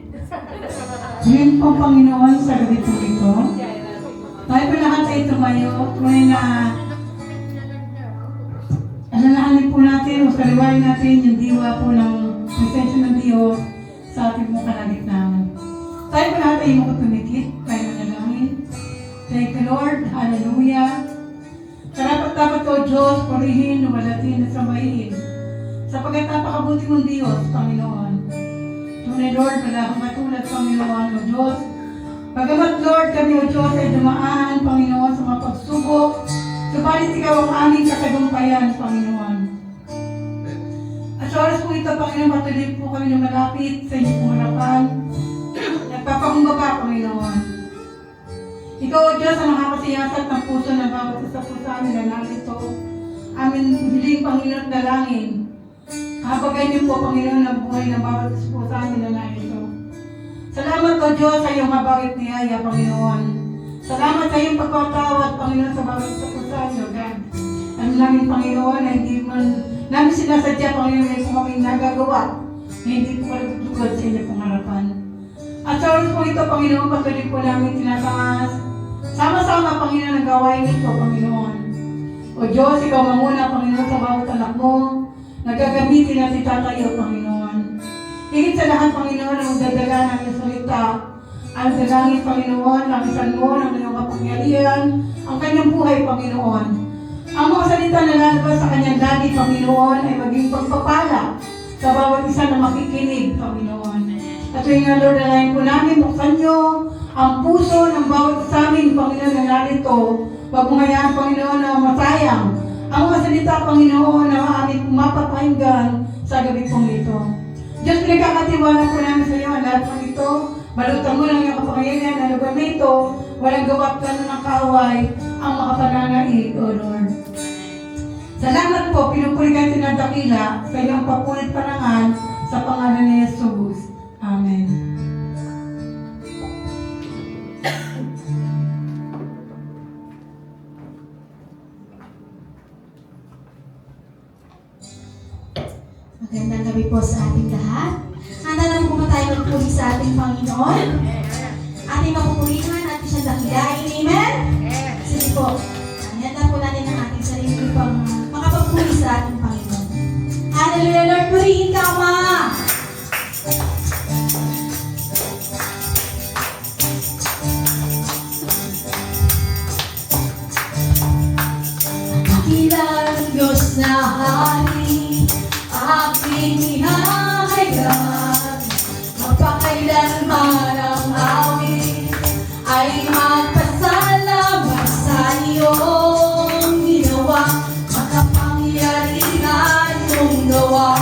Ngayon po, Panginoon, sa gabi po ito, tayo po lahat ay tumayo, tunay na alalahanin po natin o kaliwain natin yung diwa po ng presensya ng Diyos sa ating mga kalagitnaan. Tayo po lahat ay makatumikit, tayo manalangin. Thank you, Lord. Hallelujah. Karapat-dapat o Diyos, purihin, lumalatin at samayin. Sapagkat napakabuti mong Diyos, Panginoon. Tunay, Lord, wala kang matulad, Panginoon, o Diyos. Bagamat, Lord, kami, o Diyos, ay dumaan, Panginoon, sa mga pagsubok. Subalit ikaw ang aming katagumpayan, Panginoon. At sa oras po ito, Panginoon, matuloy po kami na malapit sa inyong harapan. Nagpapakumbaba, Panginoon. Ikaw, O Diyos, ang nakakasiyasat ng puso ng bawat isa po sa amin na narito. Amin hiling, Panginoon, dalangin. Habagay niyo po, Panginoon, ang buhay ng bawat isa po sa amin na narito. Salamat, O Diyos, sa iyong habagit niyaya, Panginoon. Salamat sa iyong pagkatawad, Panginoon, sa bawat isa po sa amin, O God. Ano namin, Panginoon, na hindi man namin sinasadya, Panginoon, na kung kaming nagagawa, na hindi po kalugod sa inyong pangarapan. At sa oras po ito, Panginoon, patuloy po namin tinataas. Sama-sama, Panginoon, ang gawain nito, Panginoon. O Diyos, ikaw manguna, Panginoon, sa bawat anak mo, nagagamitin natin tatayo, Panginoon. Higit sa lahat, Panginoon, ang dadala ng iyong salita, ang dalangin, Panginoon, ang isan mo, ang iyong kapangyarihan, ang kanyang buhay, Panginoon. Ang mga salita na lalabas sa kanyang dali, Panginoon, ay maging pagpapala sa bawat isa na makikinig, Panginoon. At yung nga, Lord, alayin po namin, buksan niyo ang puso ng bawat sa amin, Panginoon, na narito. Huwag mong hayaan, Panginoon, na masayang ang mga salita, Panginoon, na aming mapapahinggan sa gabi pong ito. Diyos, pinagkakatiwala po namin sa iyo ang lahat ng ito. Balutan mo lang yung kapangyarihan na lugar na ito. Walang gawap ka na ng kaaway ang makapananaig, O Lord. Salamat po, pinupuri kayo tinadakila sa iyong papulit parangal sa pangalan ni Jesus. Amen. Magandang gabi po sa ating lahat. Handa na po ba tayo magpuri sa ating Panginoon? Ating mapupurihan at siyang dakilain. Amen? Sige po. Handa po natin ang ating sarili pang makapagpuri sa ating Panginoon. Hallelujah, Lord. Purihin ka, Ama! Dakilang Diyos na hari, aking ihahayag, magpakailanman ang awit ay magpasalamat sa iyong ginawa, makapangyarihan mong gawa.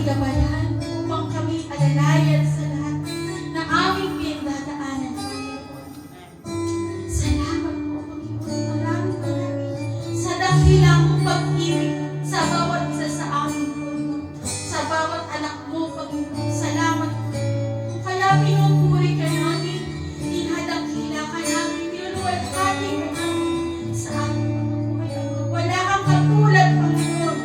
gabayan upang kami alalayan sa lahat ng aming pinagdadaanan, Panginoon. Salamat po, Panginoon. Maraming sa dakilang mong pag-ibig sa bawat isa sa amin, Panginoon. Sa bawat anak mo, Panginoon. Salamat po. Kaya pinupuri ka namin, inhadakila ka namin, niluluwalhati ka namin sa aming mga buhay. Wala kang katulad, Panginoon.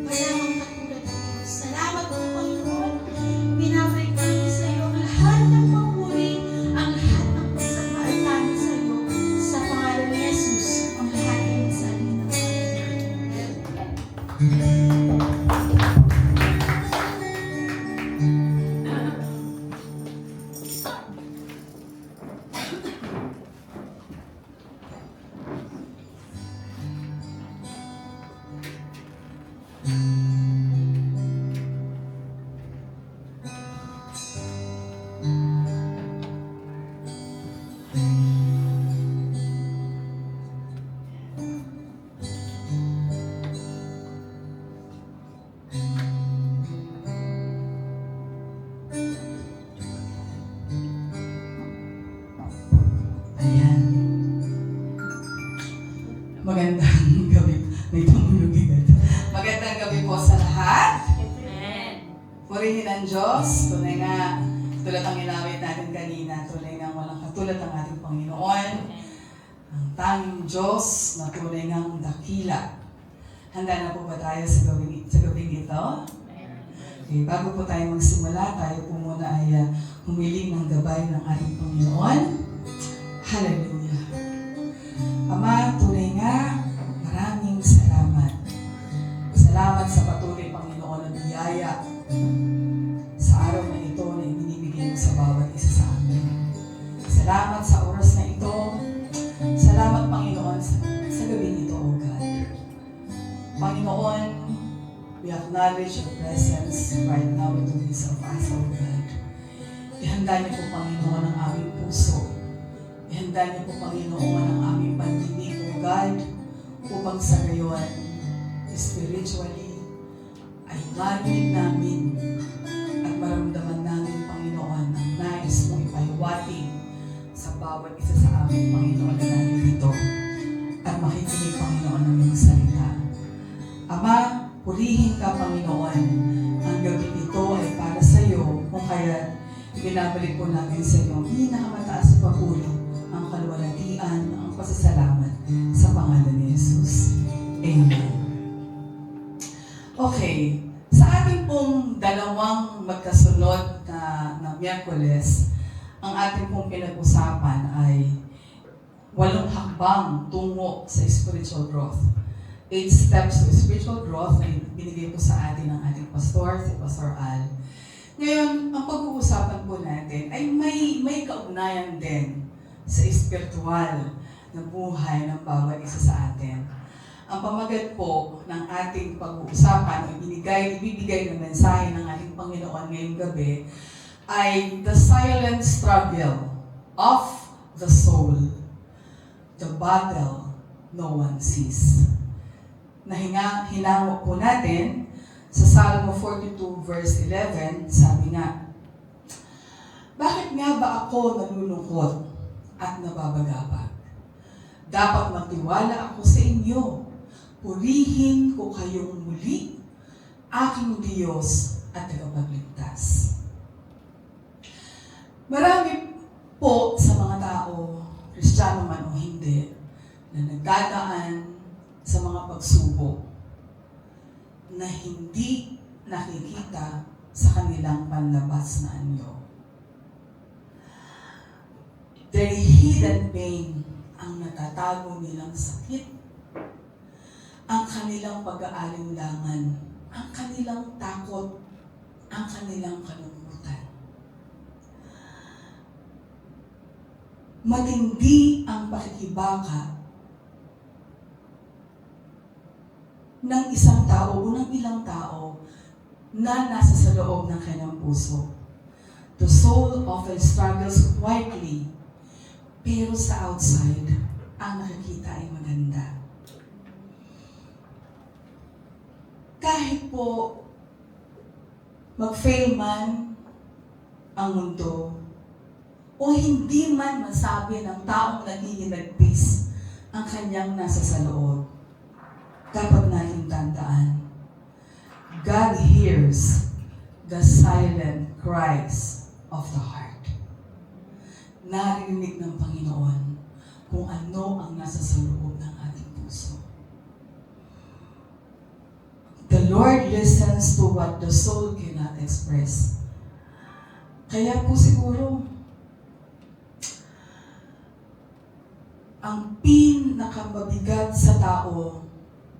Wala kang katulad, Panginoon. Salamat po, Panginoon. Binabalik namin sa iyo ang lahat ng papuri, ang lahat ng pagsambaan namin sa iyo. Sa pangalan ni Jesus, ang lahat ay magsabi ng Ayan. Magandang gabi. May tumulog agad. Magandang gabi po sa lahat. Purihin ang Diyos. Tunay nga, tulad ang inawit natin kanina, tunay nga walang katulad ang ating Panginoon. Ang tanging Diyos na tunay ngang dakila. Handa na po ba tayo sa gabing ito? Okay, bago po tayo magsimula, tayo po muna ay humiling ng gabay ng ating Panginoon. Hallelujah. Ama, tunay nga, maraming salamat. Salamat sa patuloy, Panginoon, ng biyaya sa araw na ito na ibinibigay mo sa bawat isa sa amin. Salamat sa oras na ito. Salamat, Panginoon, sa gabing ito, O God. Panginoon, we acknowledge your presence right now in the midst of us, O God. Ihanda niyo po, Panginoon, ang aming puso. Ihanda niyo po, Panginoon, ang aming pandinig, O God, upang sa gayon, spiritually, ay marinig namin at maramdaman namin, Panginoon, ang nais mo ipahiwatig sa bawat isa sa aming, Panginoon, na nandito at makikinig, Panginoon, ng iyong salita. Ama, purihin ka, Panginoon. Ang gabi ito ay para sa iyo, kung kaya binabalik po namin sa iyo ang pinakamataas na papuri, ang kaluwalhatian, ang pasasalamat sa pangalan ni Jesus. Amen. Okay, sa ating pong dalawang magkasunod na Miyerkules, ang ating pong pinag-usapan ay 8 hakbang tungo sa spiritual growth. 8 steps to spiritual growth na binigay po sa atin ng ating pastor, si Pastor Al. Ngayon, ang pag-uusapan po natin ay may kaugnayan din sa spiritual na buhay ng bawat isa sa atin. Ang pamagat po ng ating pag-uusapan o ibibigay ng mensahe ng ating Panginoon ngayong gabi ay the silent struggle of the soul, the battle no one sees. Hinango po natin sa Salmo 42 verse 11, sabi nga, bakit nga ba ako nalulungkot at nababagabag? Dapat magtiwala ako sa inyo. Purihin ko kayong muli, aking Diyos at tagapagligtas. Marami po sa mga tao, Kristiyano man o hindi, na nagdadaan sa mga pagsubok na hindi nakikita sa kanilang panlabas na anyo. Their hidden pain ang natatago nilang sakit, ang kanilang pag-aalinlangan, ang kanilang takot, ang kanilang kalungkutan. Matindi ang pakikibaka ng isang tao o ng ilang tao na nasa sa loob ng kanyang puso. The soul often struggles quietly, pero sa outside, ang nakikita ay maganda. Kahit po mag-fail man ang mundo, o hindi man masabi ng taong nagiginagpis ang kanyang nasa sa loob, dapat natin tandaan, God hears the silent cries of the heart. Narinig ng Panginoon kung ano ang nasa sa loob ng ating puso. The Lord listens to what the soul cannot express. Kaya po siguro, ang pinakamabigat sa tao,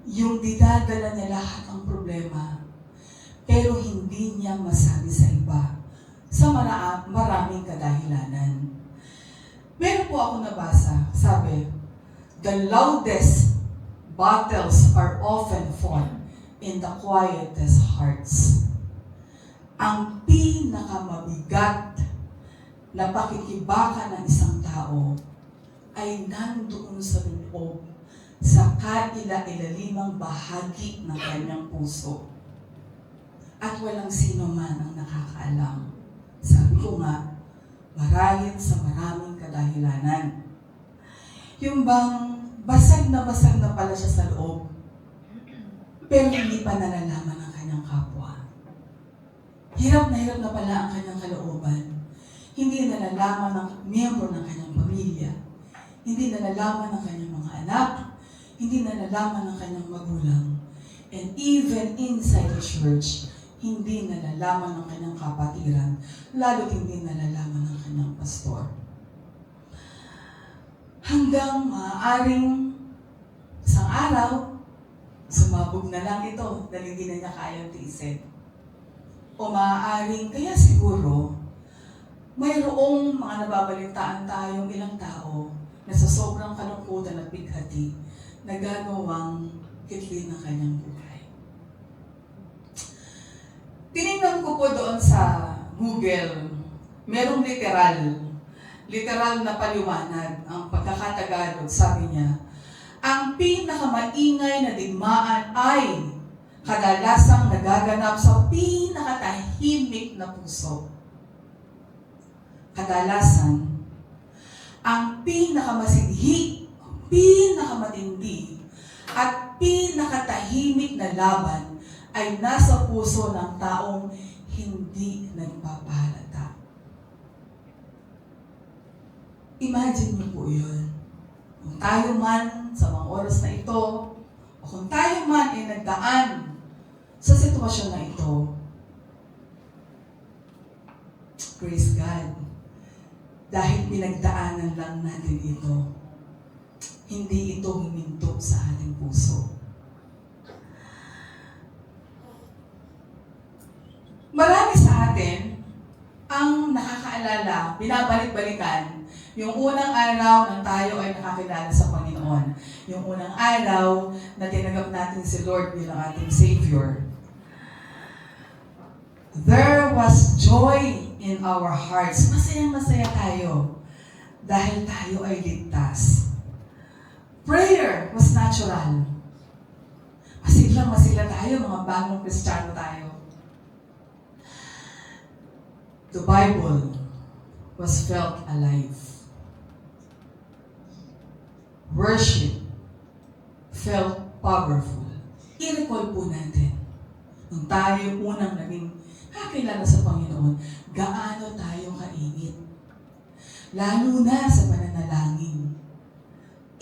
yung dinadala niya lahat ng problema, pero hindi niya masabi sa iba, sa maraming kadahilanan. Meron po ako nabasa, sabi, the loudest battles are often fought in the quietest hearts. Ang pinakamabigat na pakikibaka ng isang tao ay nandoon sa loob, sa kaila-ilalimang bahagi ng kanyang puso. At walang sino man ang nakakaalam. Sabi ko nga, marahil sa maraming kadahilanan. Yung bang basag na pala siya sa loob, pero hindi pa nalalaman ang kanyang kapwa. Hirap na pala ang kanyang kalooban. Hindi nalalaman ng miyembro ng kanyang pamilya. Hindi nalalaman ng kanyang mga anak. Hindi nalalaman ng kanyang magulang. And even inside the church, hindi nalalaman ng kanyang kapatiran, lalo't hindi nalalaman ng kanyang pastor. Hanggang maaaring isang araw, sumabog na lang ito dahil hindi na niya kayang tiisin. O maaaring, kaya siguro, mayroong mga nababalitaan tayong ilang tao na sa sobrang kalungkutan at bighati, nagagawang kitli ng kanyang buhay. Tinignan ko po doon sa Google, merong literal na paliwanag ang pagkakatagalog. Sabi niya, ang pinakamaingay na digmaan ay kadalasang nagaganap sa pinakatahimik na puso. Kadalasan, ang pinakamasidhi, pinakamatindi, at pinakatahimik na laban ay nasa puso ng taong hindi nagpapahalata. Imagine niyo po yun. Kung tayo man sa mga oras na ito, o kung tayo man ay nagdaan sa sitwasyon na ito, praise God, dahil pinagdaanan lang natin ito, hindi ito huminto sa ating puso. Marami sa atin ang nakakaalala, binabalik-balikan, yung unang araw nang tayo ay nakakilala sa Panginoon. Yung unang araw na tinanggap natin si Lord bilang ating Savior. There was joy in our hearts. Masayang-masaya tayo dahil tayo ay ligtas. Prayer was natural. Masiglang-masigla tayo, mga bagong Kristiyano tayo. The Bible was felt alive. Worship felt powerful. I-recall po natin, nung tayo unang naging kakilala sa Panginoon, gaano tayo kainit. Lalo na sa pananalangin.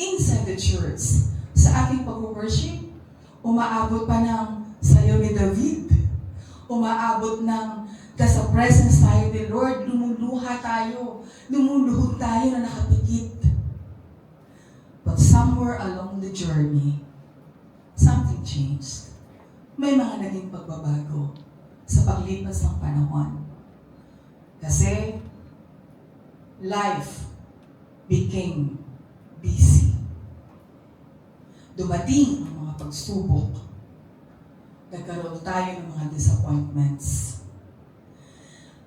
Inside the church, sa ating pag-worship, umaabot pa ng sayo ni David. Umaabot ng sa presence tayo ni Lord, lumuluha tayo, lumuluhod tayo na nakapikit. But somewhere along the journey, something changed. May mga naging pagbabago sa paglipas ng panahon. Kasi, life became busy. Dumating ang mga pagsubok. Nagkaroon tayo ng mga disappointments.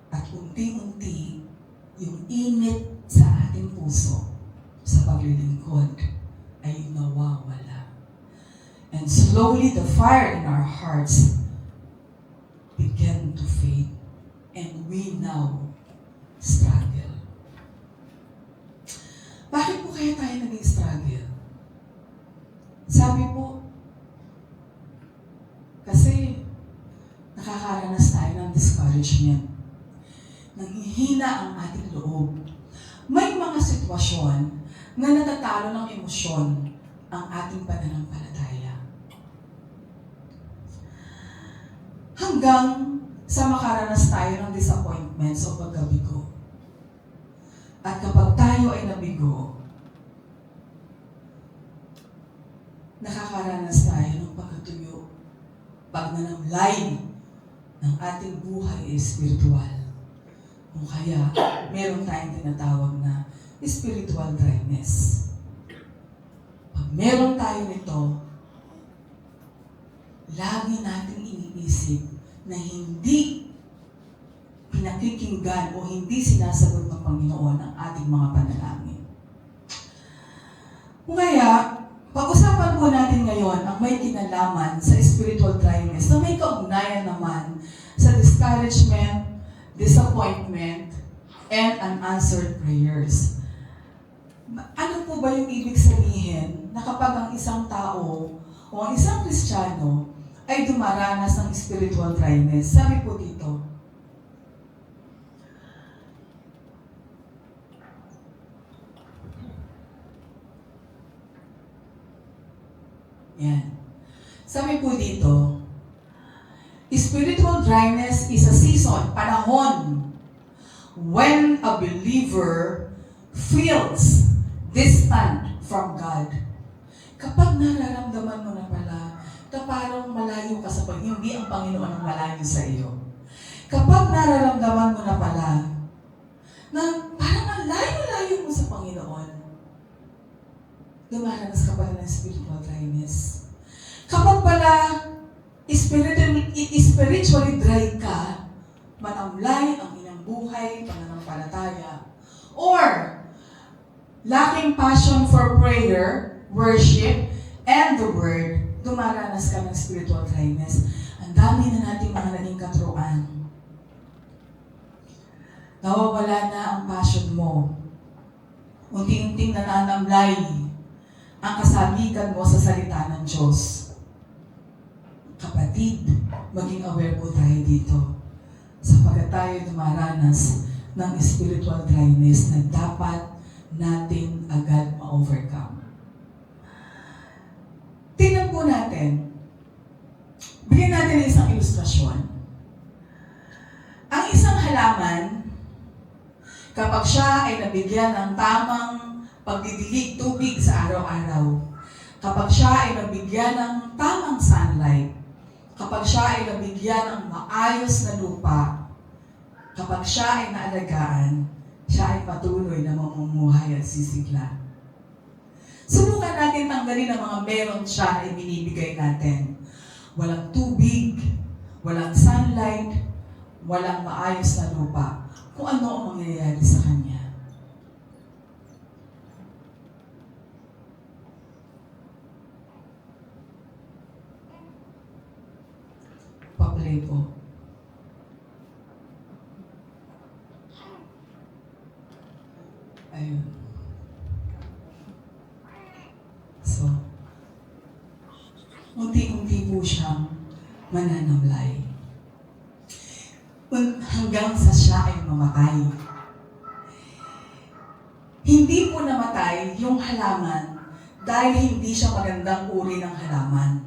At unti-unti, yung init sa ating puso sa paglilingkod ay nawawala. And slowly, the fire in our hearts began to fade. po. Kasi nakakaranas tayo ng discouragement. Nanghihina ang ating loob. May mga sitwasyon na natatalo ng emosyon ang ating pananampalataya. Hanggang sa makaranas tayo ng disappointments o pagkabigo. At kapag tayo ay nabigo, nakakaranas tayo ng pagkatuyo, pagnanamlay ng ating buhay espiritual. Kung kaya, meron tayong tinatawag na spiritual dryness. Pag meron tayo nito, lagi nating iniisip na hindi pinakikinggan o hindi sinasagot ng Panginoon ang ating mga panalangin. Kaya, pag-usapan po natin ngayon ang may kinalaman sa spiritual dryness na may kaugnayan naman sa discouragement, disappointment, and unanswered prayers. Ano po ba yung ibig sabihin na kapag ang isang tao o ang isang Kristiyano ay dumaranas ng spiritual dryness? Sabi po dito, yan. Sabi po dito, spiritual dryness is a season, panahon, when a believer feels distant from God. Kapag nararamdaman mo na pala, na parang malayo ka sa Panginoon, hindi ang Panginoon ang malayo sa iyo. Kapag nararamdaman mo na pala, na parang ang layo-layo mo sa Panginoon, dumaranas ka pala ng spiritual dryness. Kapag pala spiritually dry ka, matamlay ang inyong buhay, pananampalataya, or lacking passion for prayer, worship, and the Word, dumaranas ka ng spiritual dryness. Ang dami na natin mga naging katuruan. Nawawala na ang passion mo. Unti-unting nananamlay ang kasabikan mo sa salita ng Diyos. Kapatid, maging aware po tayo dito. Sapagkat tayo dumaranas ng spiritual dryness na dapat natin agad ma-overcome. Tingnan po natin. Bigyan natin ng isang ilustrasyon. Ang isang halaman, kapag siya ay nabigyan ng tamang pagdidilig tubig sa araw-araw, kapag siya ay nabigyan ng tamang sunlight, kapag siya ay nabigyan ng maayos na lupa, kapag siya ay naalagaan, siya ay patuloy na mamumuhay at sisigla. Subukan natin tanggalin ang mga meron siya na ibinibigay natin. Walang tubig, walang sunlight, walang maayos na lupa. Kung ano ang mangyayari sa kanya. Pa-play po. Ayun. So, unti-unti po siyang mananamlay. Hanggang sa siya ay mamatay. Hindi po namatay yung halaman dahil hindi siya magandang uri ng halaman.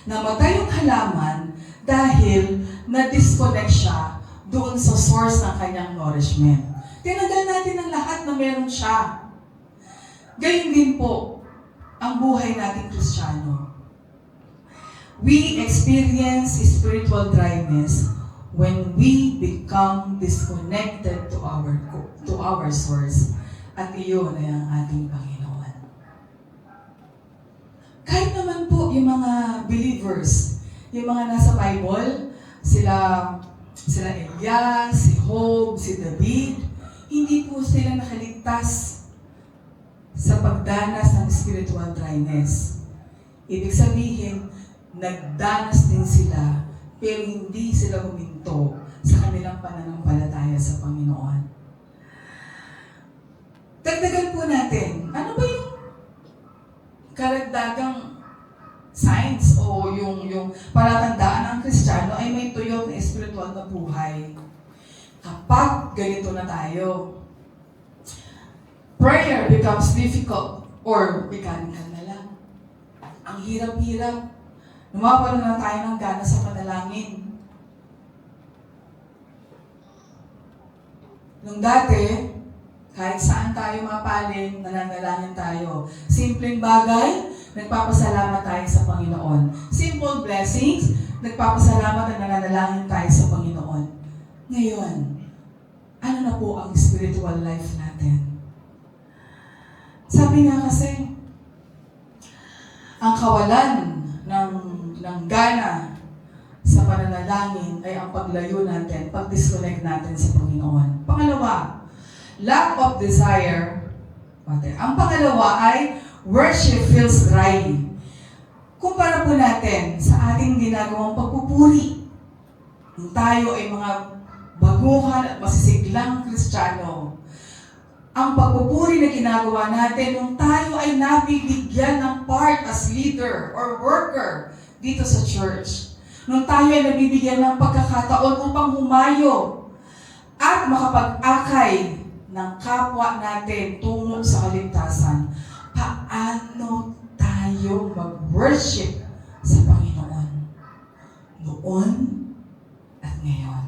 Namatay yung halaman dahil na-disconnect siya doon sa source ng kanyang nourishment. Tinanggal natin ang lahat na meron siya. Gayun din po ang buhay nating Kristiyano. We experience spiritual dryness when we become disconnected to our source. At iyon ay ang ating Panginoon. Kahit naman po yung mga believers, yung mga nasa Bible, sila Elias, si Job, si David, hindi po sila nakaligtas sa pagdanas ng spiritual dryness. Ibig sabihin, nagdanas din sila, pero hindi sila huminto sa kanilang pananampalataya sa Panginoon. Dagdagan po natin, ano ba yung karagdagang signs o yung palatandaan ng Kristiyano ay may tuyot na espiritual na buhay. Kapag ganito na tayo, prayer becomes difficult or mechanical na lang. Ang hirap-hirap. Nawawalan na tayo ng gana sa panalangin. Nung dati, kahit saan tayo mapaling, nananalangin tayo. Simpleng bagay, nagpapasalamat tayo sa Panginoon. Simple blessings, nagpapasalamat at nananalangin tayo sa Panginoon. Ngayon, ano na po ang spiritual life natin? Sabi nga kasi, ang kawalan ng gana sa pananalangin ay ang paglayo natin, pag-disconnect natin sa Panginoon. Pangalawa, lack of desire. Ang pangalawa ay worship feels dry. Kumpara po natin sa ating ginagawang pagpupuri. Kung tayo ay mga baguhan at masisiglang Kristiyano, ang pagpupuri na ginagawa natin nung tayo ay nabibigyan ng part as leader or worker dito sa church. Nung tayo ay nabibigyan ng pagkakataon upang humayo at makapag-akay ng kapwa natin tungo sa kaligtasan, paano tayo mag-worship sa Panginoon noon at ngayon?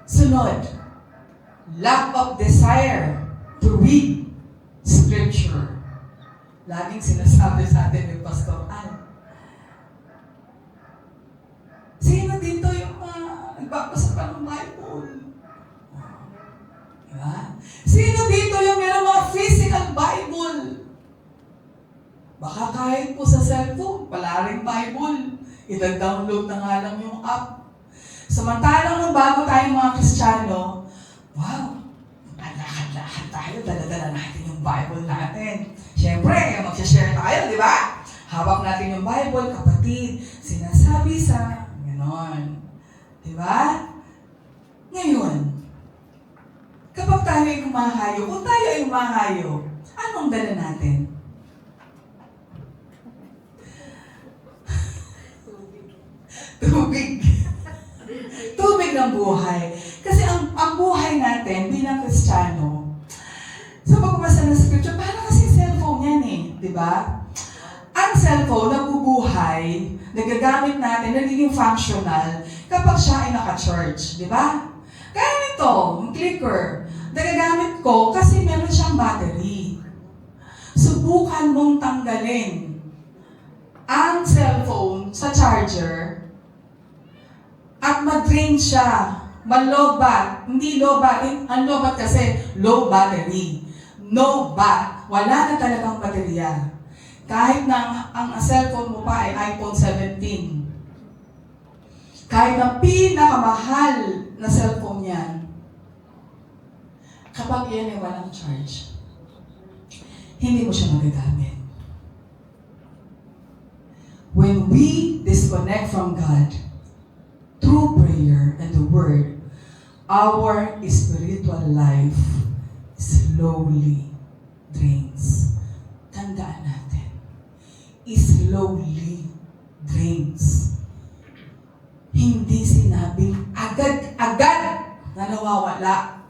Sunod, lack of desire to read Scripture. Laging sinasabi sa atin ni Pastor Ann. Sino dito yung nagbabasa pa ng Bible? Diba? Sino dito yung meron mga physical Bible? Baka kahit po sa cellphone, pala rin Bible. I-download na nga lang yung app. Samantalang nung bago tayong mga Kristiyano, wow, lakad-lakad tayo, dala-dala natin yung Bible natin. Siyempre, mag-share tayo, di ba? Hawak natin yung Bible, kapatid, sinasabi sa, ganon. Di ba? Ngayon, kapag tayo ay kumahayo, kung tayo ay kumahayo, anong dala natin? Tubig. Tubig ng buhay. Kasi ang buhay natin bilang Kristiyano, sa pagbabasa ng Scripture, parang kasi cellphone yan eh, di ba? Ang cellphone, nabubuhay, nagagamit natin, nagiging functional kapag siya ay naka-charge, di ba? Kaya nito, yung clicker, nagagamit ko kasi meron siyang battery. Subukan mong tanggalin ang cellphone sa charger at mag-drain siya, mag-low-bat, hindi low-bat, ang low-bat kasi low battery. No bat, wala na talagang baterya. Kahit na ang cellphone mo pa ay iPhone 17. Kahit na pinakamahal na cellphone yan, kapag yan ay walang charge, hindi mo siya magagamit. When we disconnect from God, through prayer and the Word, our spiritual life slowly drains. Tandaan natin, slowly drains. Hindi sinabing agad-agad na nawawala.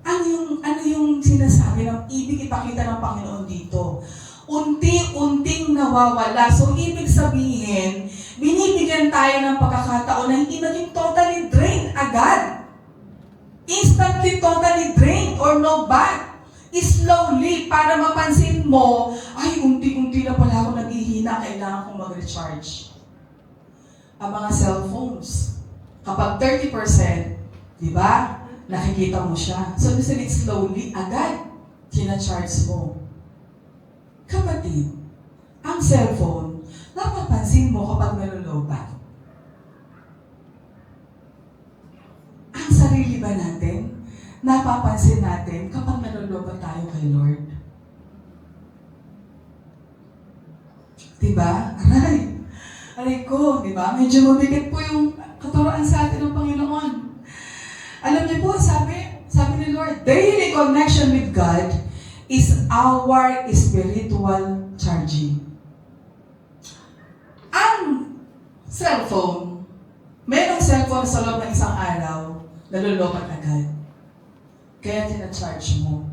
Ano yung sinasabi ng ibig ipakita ng Panginoon dito? Unti-unting nawawala. So, ibig sabihin, binibigyan tayo ng pagkakataon na hindi maging totally drained agad. Instantly totally drained or no back. Slowly, para mapansin mo, ay, unti-unti na pala ako naghihina, kailangan kong mag-recharge. Ang mga cellphones, kapag 30%, di ba, nakikita mo siya. So, ibig slowly, agad, kina-charge mo. Kapatid, ang cellphone, napapansin mo kapag nalolobat. Ang sarili ba natin, napapansin natin kapag nalolobat tayo kay Lord? Diba? Aray ko, diba? Medyo mabigat po yung katuroan sa atin ng Panginoon. Alam niyo po, sabi ni Lord, daily connection with God is our spiritual charging. Ang cellphone, merong cellphone sa loob ng isang araw, nalulokat agad. Kaya tina-charge mo.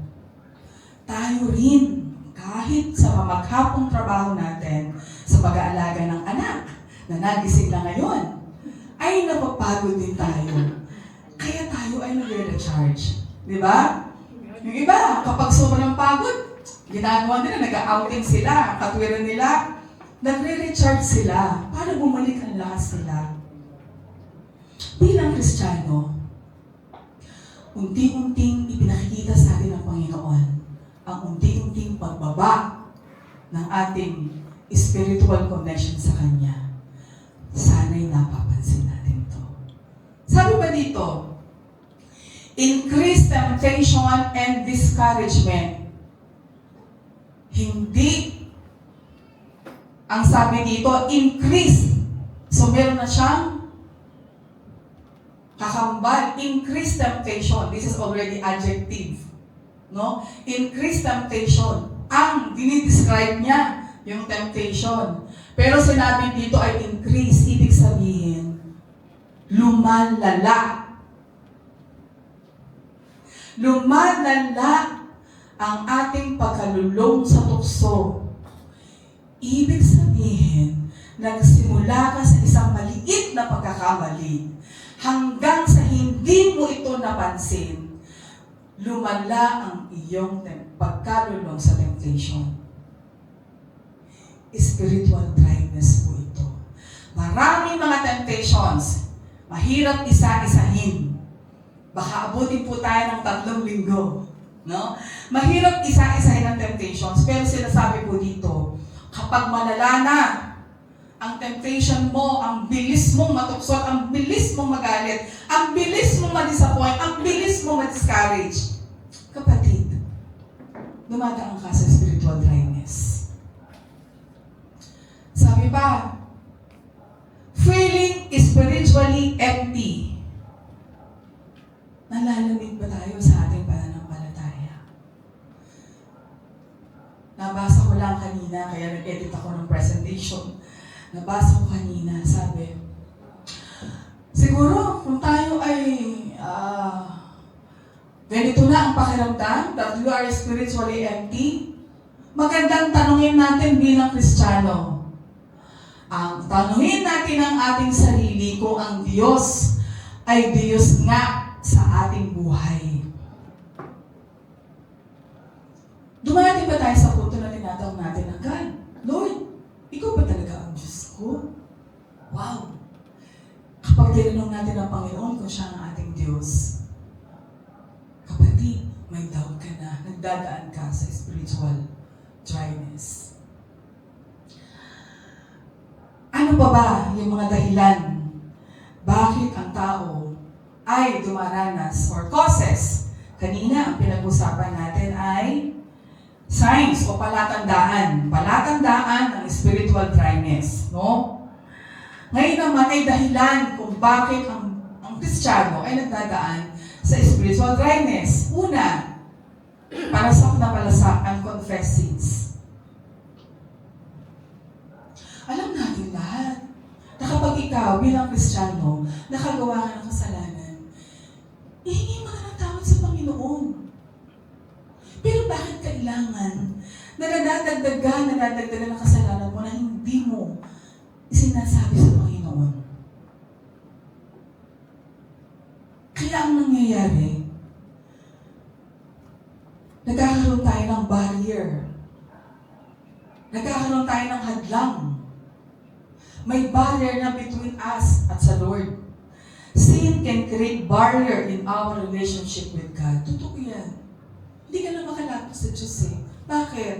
Tayo rin, kahit sa maghapong trabaho natin sa pag-aalaga ng anak na nagising na ngayon, ay napapagod din tayo. Kaya tayo ay nag-recharge. Di ba? Yung iba, kapag sobrang pagod, ginagawa nila, nag-outing sila, katwiran nila, nagre-recharge sila para bumalik ang lakas nila. Bilang Kristiyano, unti-unting ipinakikita sa atin ng Panginoon ang unti-unting pagbaba ng ating spiritual connection sa Kanya. Sana'y napapansin natin ito. Sabi ba dito, increase temptation and discouragement. Hindi. Ang sabi dito, increase. So meron na siyang kakambal. Increase temptation. This is already adjective. No? Increase temptation. Ang dinidescribe niya, yung temptation. Pero sinabi dito ay increase. Ibig sabihin, lumalala. Lumalala ang ating pagkalulong sa tukso. Ibig sabihin, nagsimula ka sa isang maliit na pagkakamali hanggang sa hindi mo ito napansin, lumala ang iyong pagkalulong sa temptation. Spiritual dryness po ito. Maraming mga temptations, mahirap isa-isahin. Baka abutin po tayo ng 3 linggo. No? Mahirap isa-isahin ang temptations, pero sinasabi po dito, kapag malala na ang temptation mo, ang bilis mong matuksot, ang bilis mong magalit, ang bilis mong ma-disappoint, ang bilis mong ma-discourage. Kapatid, dumadaan ka sa spiritual dryness. Sabi pa, feeling spiritually empty. Nalalamig ba tayo sa ating pananampalataya? Nabasa ko lang kanina, kaya nag-edit ako ng presentation. Nabasa ko kanina, sabi, siguro kung tayo ay ganito na ang pakiramdam, that you are spiritually empty, magandang tanungin natin bilang Kristiyano. Tanungin natin ang ating sarili kung ang Diyos ay Diyos nga sa ating buhay. Dumating ba tayo sa punto na tinatawag natin na, God, Lord, Ikaw ba talaga ang Diyos ko? Wow! Kapag tinanong natin ang Panginoon kung siya ang ating Diyos, kapatid, may doubt ka na, nagdadaan ka sa spiritual dryness. Ano pa ba yung mga dahilan bakit ang tao ay dumaranas or causes? Kanina, ang pinag-usapan natin ay signs o palatandaan. Palatandaan ng spiritual dryness. No? Ngayon naman ay dahilan kung bakit ang Kristiyano ay nagdadaan sa spiritual dryness. Una, parasak na palasak ang confessed sins. Alam natin lahat na kapag ikaw bilang Kristiyano nakagawa ka ng kasalanan, ihingi mo na ng tawad sa Panginoon. Pero bakit kailangan na nadadagdagan ng kasalanan mo na hindi mo sinasabi sa Panginoon? Kaya ang nangyayari, nagkakaroon tayo ng barrier. Nagkakaroon tayo ng hadlang. May barrier na between us at sa Lord. Sin can create barrier in our relationship with God. Totoo yan. Hindi ka na makalapit sa Diyos eh. Bakit?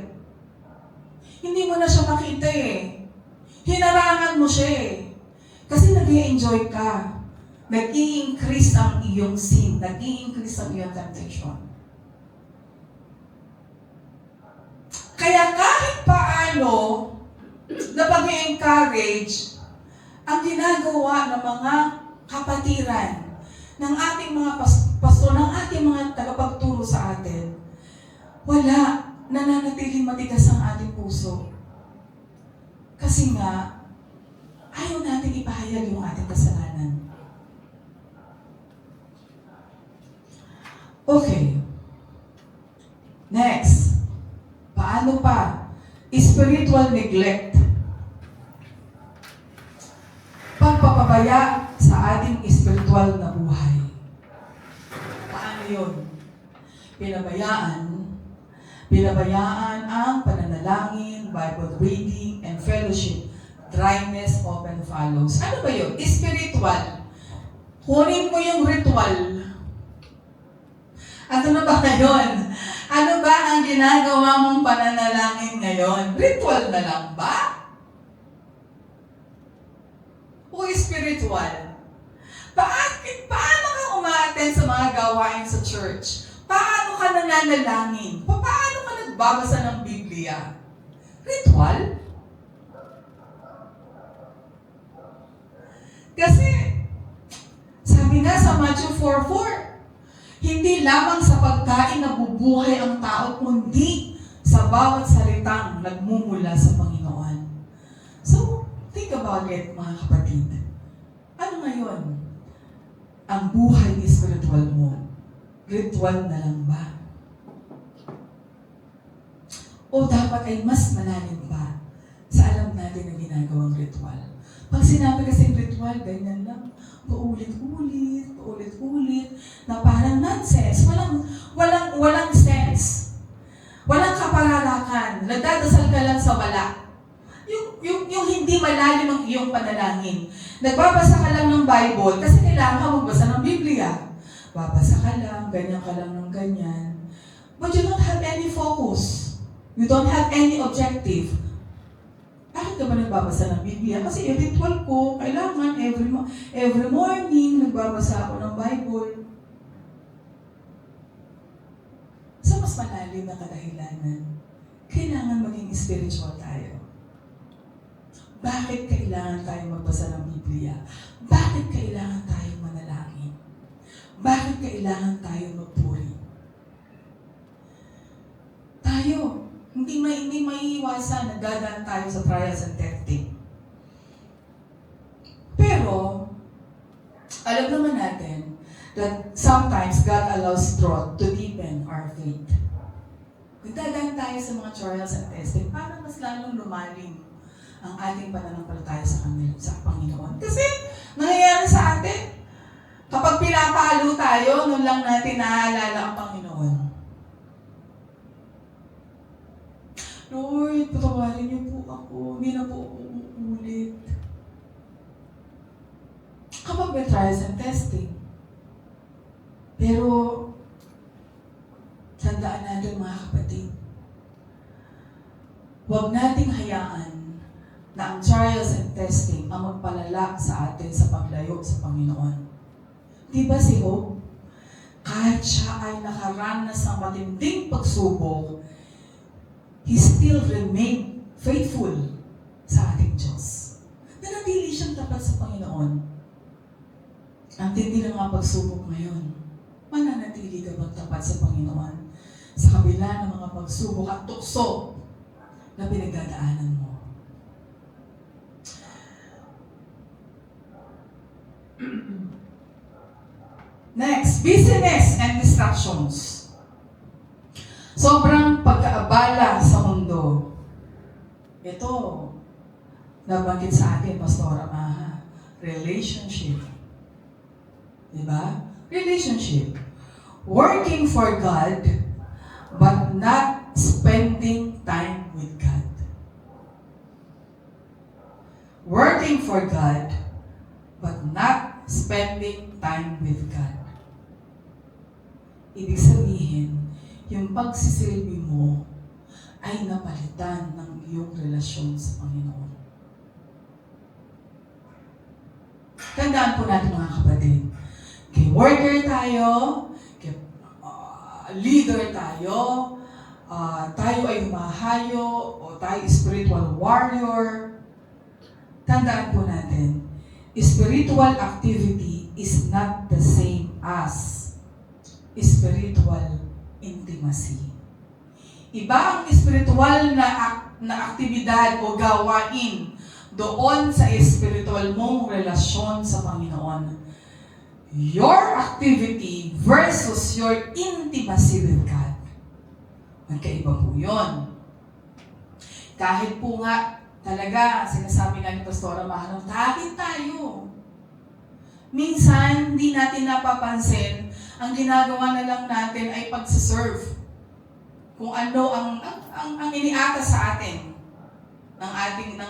Hindi mo na siya makita eh. Hinarangan mo siya eh. Kasi nag-i-enjoy ka. Nag-i-increase ang iyong sin. Nag-i-increase ang iyong temptation. Kaya kahit paano na pag-i-encourage ang ginagawa ng mga kapatiran ng ating mga pastor, ng ating mga tagapagturo sa atin, wala, nananatiling matigas ang ating puso. Kasi nga, ayaw natin ipahayag yung ating kasalanan. Okay. Next. Paano pa? Spiritual neglect. Pagpapabaya sa ating spiritual na buhay. Paano yun? Pinabayaan ang pananalangin, Bible reading, and fellowship. Dryness often follows. Ano ba yun? Spiritual. Kunin mo yung ritual. Ano na ba ngayon? Ano ba ang ginagawa mong pananalangin ngayon? Ritual na lang ba? O spiritual? Paano ka umaattend sa mga gawain sa church? Paano ka nananalangin? Paano ka nagbabasa ng Biblia? Ritual? Kasi, sabi nga sa Matthew 4:4, hindi lamang sa pagkain nabubuhay ang tao, kundi sa bawat salitang nagmumula sa Panginoon. So, think about it, mga kapatid. Ano ngayon? Ang buhay spiritual mo, ritual na lang ba? O dapat ay mas malalim pa sa alam natin na ginagawang ritual? Pag sinabi kasing ritual, ganyan lang, paulit-ulit, na parang nonsense, walang sense. Walang kapararakan, nagdadasal ka lang sa wala. Yung hindi malalim ang iyong panalangin. Nagbabasa ka lang ng Bible kasi kailangan ka magbasa ng Biblia. Babasa ka lang, ganyan ka lang ng ganyan. But you don't have any focus. You don't have any objective. Bakit ka ba nagbabasa ng Biblia? Kasi ritual ko, kailangan every morning nagbabasa ako ng Bible. Sa mas malalim na kadahilanan, kailangan maging spiritual tayo. Bakit kailangan tayo magbasa ng Biblia? Bakit kailangan tayo manalangin? Bakit kailangan tayo magpuri? Tayo, hindi maiiwasan, nagdadaan tayo sa trials and testing. Pero, alam naman natin that sometimes God allows drought to deepen our faith. Nagdadaan tayo sa mga trials and testing para mas lalong lumalim ang ating pananampalataya sa Panginoon. Kasi, nangyayari sa atin, kapag pinapalo tayo, nun lang natin naaalala ang Panginoon. Lord, patawarin niyo po ako. Hindi na po ako uulit. Kapag may trials and testing. Pero, tandaan natin mga kapatid, huwag nating hayaan na ang trials and testing ang magpalala sa atin sa paglayo sa Panginoon. Di ba si Job? Kahit siya ay nakaranas ng matinding pagsubok, he still remained faithful sa ating Diyos. Nanatili siyang tapat sa Panginoon. Ang tindi ng mga pagsubok ngayon, mananatili ka bang tapat sa Panginoon sa kabila ng mga pagsubok at tukso na pinagdadaanan mo? Next, busyness and distractions. Sobrang pagkaabala sa mundo. Ito, nabanggit sa atin, Pastora Maha, relationship. Diba? Relationship. Working for God, but not spending time with God. Working for God, but not spending time with God. Ibig sabihin, yung pagsisilbi mo ay napalitan ng iyong relasyon sa Panginoon. Tandaan po natin mga kapatid, kay worker tayo, kay leader tayo, tayo ay humahayo, o tayo spiritual warrior, tandaan po natin, spiritual activity is not the same as spiritual intimacy. Iba ang spiritual na aktibidad o gawain doon sa spiritual mong relasyon sa Panginoon. Your activity versus your intimacy with God. Magkaiba po yun. Kahit po nga, talaga, sinasabi nga ni Pastora Mahalo, takit tayo. Minsan, hindi natin napapansin, ang ginagawa na lang natin ay pagsaserve. Kung ano ang iniata sa atin ng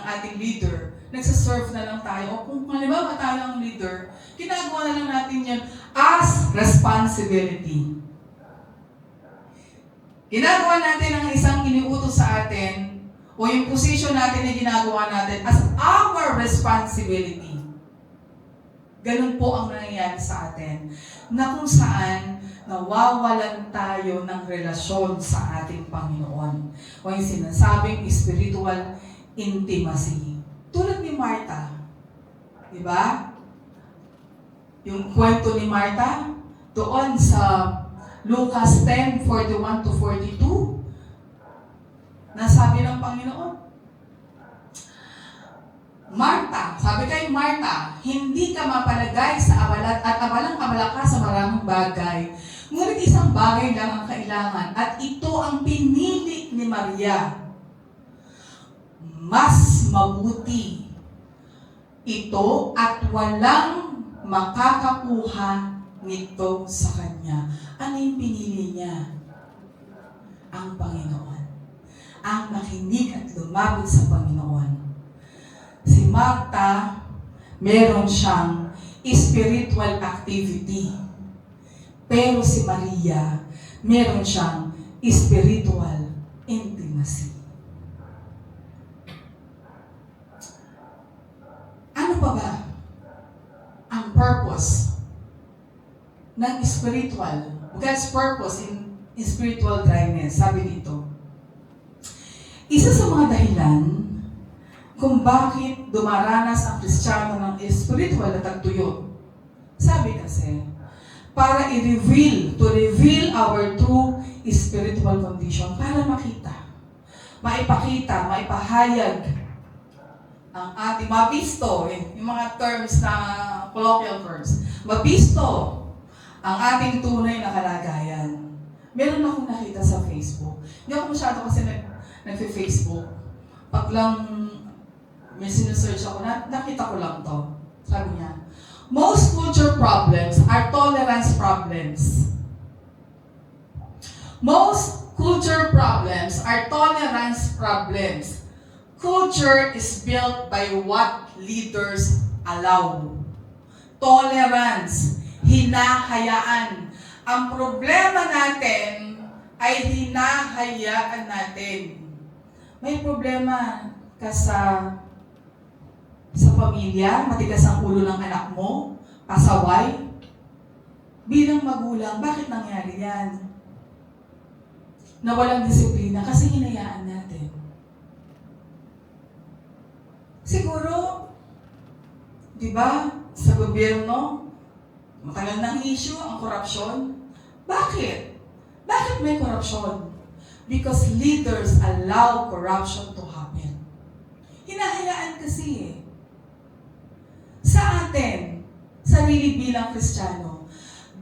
ating leader, nagsaserve na lang tayo. O kung halimbawa tayo ang leader, ginagawa na lang natin yan as responsibility. Ginagawa natin ang isang iniutos sa atin o yung position natin na ginagawa natin as our responsibility. Ganun po ang nangyayari sa atin, na kung saan nawawalan tayo ng relasyon sa ating Panginoon. O yung sinasabing spiritual intimacy. Tulad ni Martha. Diba? Yung kwento ni Martha, doon sa Lucas 10:41-42, nasabi ng Panginoon, Martha, sabi kay Martha, hindi ka mapalagay sa abalat at abalang-abala ka sa maraming bagay. Ngunit isang bagay lang ang kailangan at ito ang pinili ni Maria. Mas mabuti ito at walang makakakuha nito sa kanya. Ano yung pinili niya? Ang Panginoon. Ang nakinig at lumapit sa Panginoon. Si Martha, meron siyang spiritual activity. Pero si Maria, meron siyang spiritual intimacy. Ano pa ba ang purpose ng spiritual, God's purpose in spiritual dryness? Sabi dito, isa sa mga dahilan kung bakit dumaranas ang Kristiyano ng spiritual na tagtuyot. Sabi kasi, para to reveal our true spiritual condition, para makita, maipakita, maipahayag ang ating, mabisto, yung mga terms na colloquial terms, mabisto ang ating tunay na kalagayan. Meron akong nakita sa Facebook. Hindi ako masyado kasi nag-Facebook. Pag lang may sinesearch ako, nakita ko lang to. Sabi niya, most culture problems are tolerance problems. Most culture problems are tolerance problems. Culture is built by what leaders allow. Tolerance, hinahayaan. Ang problema natin ay hinahayaan natin. May problema ka sa pamilya, matigas ang ulo ng anak mo, pasaway. Bilang magulang, bakit nangyari yan? Na walang disiplina kasi hinayaan natin. Siguro, di ba, sa gobyerno, matagal ng issue ang korupsyon. Bakit? Bakit may korupsyon? Because leaders allow corruption to happen. Hinahayaan kasi eh. Sa atin, sarili bilang Kristiyano,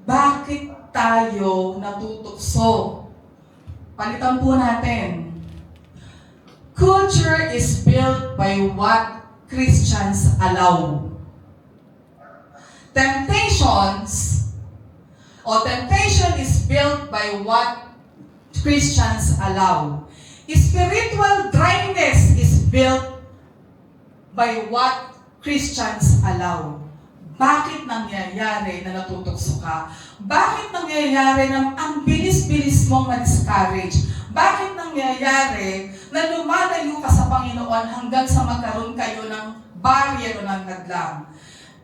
bakit tayo natutukso? Palitan po natin. Culture is built by what Christians allow. Temptation is built by what Christians allow. Spiritual dryness is built by what Christians allow. Bakit nangyayari na natutokso ka? Bakit nangyayari na ang bilis-bilis mong ma-discourage? Bakit nangyayari na lumalayo ka sa Panginoon hanggang sa magkaroon kayo ng barrier o ng hadlang?